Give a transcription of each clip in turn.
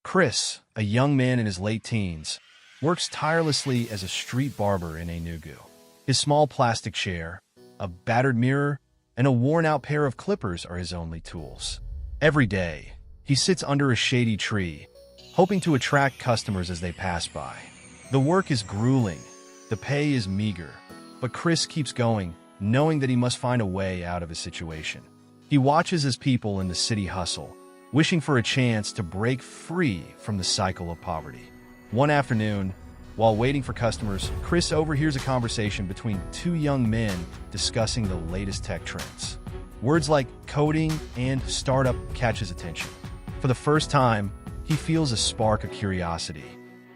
Chris, a young man in his late teens, works tirelessly as a street barber in Enugu. His small plastic chair, a battered mirror, and a worn-out pair of clippers are his only tools. Every day, he sits under a shady tree, hoping to attract customers as they pass by. The work is grueling, the pay is meager, but Chris keeps going, knowing that he must find a way out of his situation. He watches as people in the city hustle, wishing for a chance to break free from the cycle of poverty. One afternoon, while waiting for customers, Chris overhears a conversation between two young men discussing the latest tech trends. Words like coding and startup catch his attention. For the first time, he feels a spark of curiosity.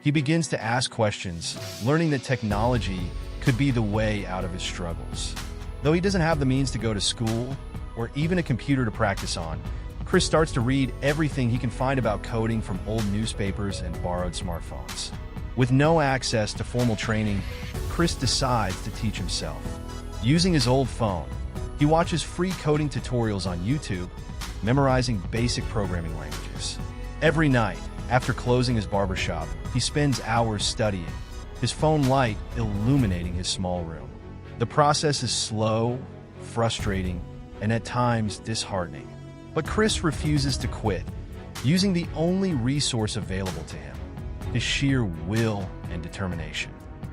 He begins to ask questions, learning that technology could be the way out of his struggles. Though he doesn't have the means to go to school or even a computer to practice on, Chris starts to read everything he can find about coding from old newspapers and borrowed smartphones. With no access to formal training, Chris decides to teach himself. Using his old phone, he watches free coding tutorials on YouTube, memorizing basic programming languages. Every night, after closing his barbershop, he spends hours studying, his phone light illuminating his small room. The process is slow, frustrating, and at times disheartening. But Chris refuses to quit, using the only resource available to him, his sheer will and determination.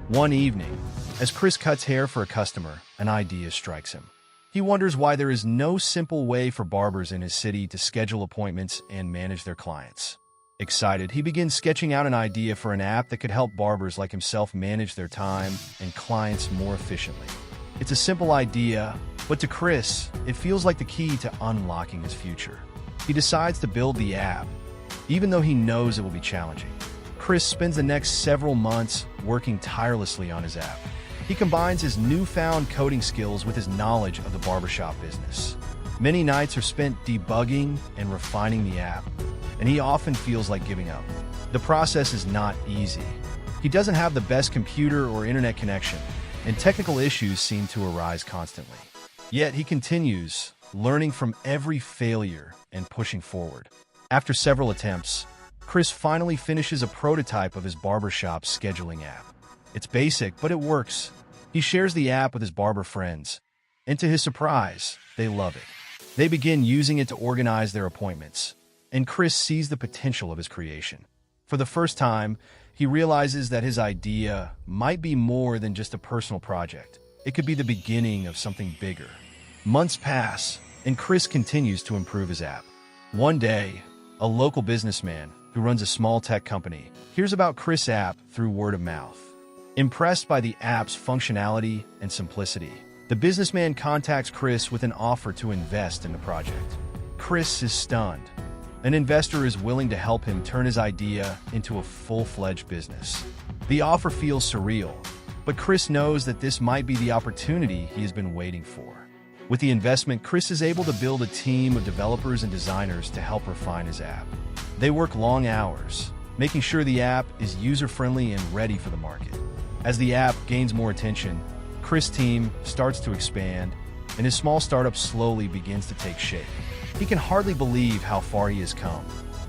One evening, as Chris cuts hair for a customer, an idea strikes him. He wonders why there is no simple way for barbers in his city to schedule appointments and manage their clients. Excited, he begins sketching out an idea for an app that could help barbers like himself manage their time and clients more efficiently. It's a simple idea, but to Chris, it feels like the key to unlocking his future. He decides to build the app, even though he knows it will be challenging. Chris spends the next several months working tirelessly on his app. He combines his newfound coding skills with his knowledge of the barbershop business. Many nights are spent debugging and refining the app, and he often feels like giving up. The process is not easy. He doesn't have the best computer or internet connection, and technical issues seem to arise constantly. Yet he continues, learning from every failure and pushing forward. After several attempts, Chris finally finishes a prototype of his barbershop scheduling app. It's basic, but it works. He shares the app with his barber friends, and to his surprise, they love it. They begin using it to organize their appointments, and Chris sees the potential of his creation. For the first time, he realizes that his idea might be more than just a personal project. It could be the beginning of something bigger. Months pass, and Chris continues to improve his app. One day, a local businessman who runs a small tech company hears about Chris' app through word of mouth. Impressed by the app's functionality and simplicity, the businessman contacts Chris with an offer to invest in the project. Chris is stunned. An investor is willing to help him turn his idea into a full-fledged business. The offer feels surreal, but Chris knows that this might be the opportunity he has been waiting for. With the investment, Chris is able to build a team of developers and designers to help refine his app. They work long hours, making sure the app is user-friendly and ready for the market. As the app gains more attention, Chris' team starts to expand, and his small startup slowly begins to take shape. He can hardly believe how far he has come,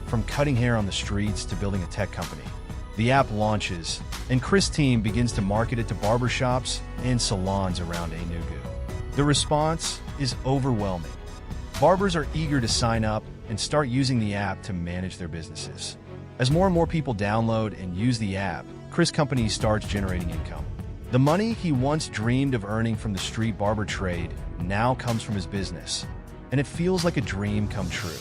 from cutting hair on the streets to building a tech company. The app launches, and Chris' team begins to market it to barbershops and salons around Enugu. The response is overwhelming. Barbers are eager to sign up and start using the app to manage their businesses. As more and more people download and use the app, Chris' company starts generating income. The money he once dreamed of earning from the street barber trade now comes from his business, and it feels like a dream come true.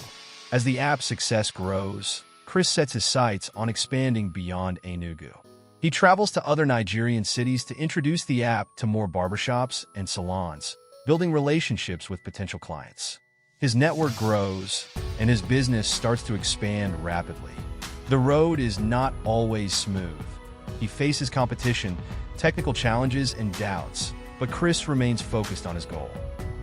As the app's success grows, Chris sets his sights on expanding beyond Enugu. He travels to other Nigerian cities to introduce the app to more barbershops and salons, building relationships with potential clients. His network grows, and his business starts to expand rapidly. The road is not always smooth. He faces competition, technical challenges, and doubts, but Chris remains focused on his goal.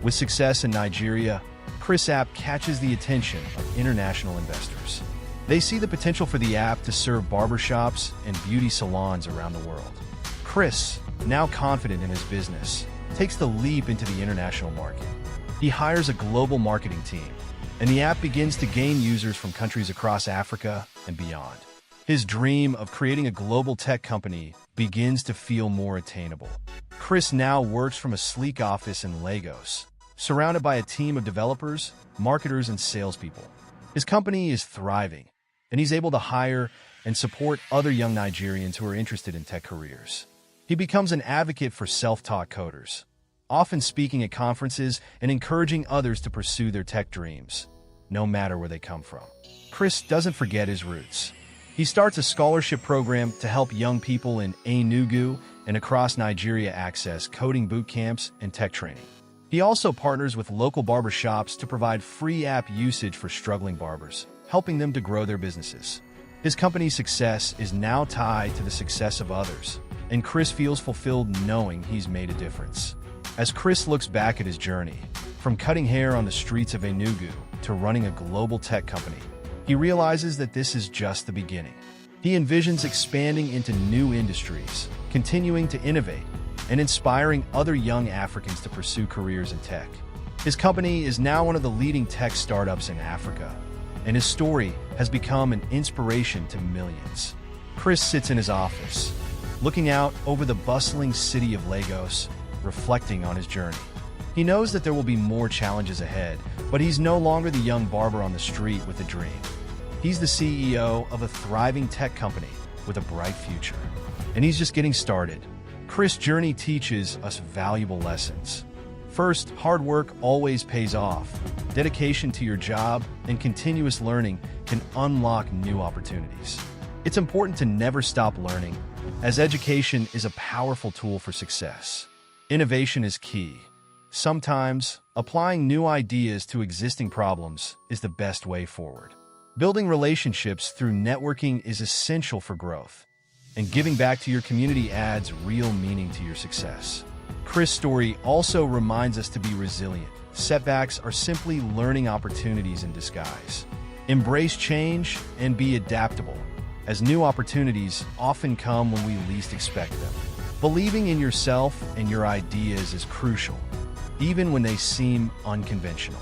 With success in Nigeria, Chris' app catches the attention of international investors. They see the potential for the app to serve barbershops and beauty salons around the world. Chris, now confident in his business, takes the leap into the international market. He hires a global marketing team, and the app begins to gain users from countries across Africa and beyond. His dream of creating a global tech company begins to feel more attainable. Chris now works from a sleek office in Lagos, surrounded by a team of developers, marketers, and salespeople. His company is thriving, and he's able to hire and support other young Nigerians who are interested in tech careers. He becomes an advocate for self-taught coders, often speaking at conferences and encouraging others to pursue their tech dreams, no matter where they come from. Chris doesn't forget his roots. He starts a scholarship program to help young people in Enugu and across Nigeria access coding boot camps and tech training. He also partners with local barber shops to provide free app usage for struggling barbers, helping them to grow their businesses. His company's success is now tied to the success of others, and Chris feels fulfilled knowing he's made a difference. As Chris looks back at his journey, from cutting hair on the streets of Enugu to running a global tech company, he realizes that this is just the beginning. He envisions expanding into new industries, continuing to innovate, and inspiring other young Africans to pursue careers in tech. His company is now one of the leading tech startups in Africa, and his story has become an inspiration to millions. Chris sits in his office, looking out over the bustling city of Lagos, reflecting on his journey. He knows that there will be more challenges ahead, but he's no longer the young barber on the street with a dream. He's the CEO of a thriving tech company with a bright future, and he's just getting started. Chris' journey teaches us valuable lessons. First, hard work always pays off. Dedication to your job and continuous learning can unlock new opportunities. It's important to never stop learning, as education is a powerful tool for success. Innovation is key. Sometimes, applying new ideas to existing problems is the best way forward. Building relationships through networking is essential for growth, and giving back to your community adds real meaning to your success. Chris' story also reminds us to be resilient. Setbacks are simply learning opportunities in disguise. Embrace change and be adaptable, as new opportunities often come when we least expect them. Believing in yourself and your ideas is crucial, even when they seem unconventional.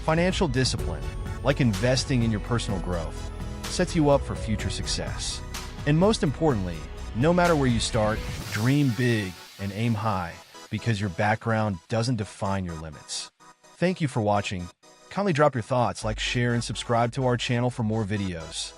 Financial discipline, like investing in your personal growth, sets you up for future success. And most importantly, no matter where you start, dream big and aim high, because your background doesn't define your limits. Thank you for watching. Kindly drop your thoughts, like, share, and subscribe to our channel for more videos.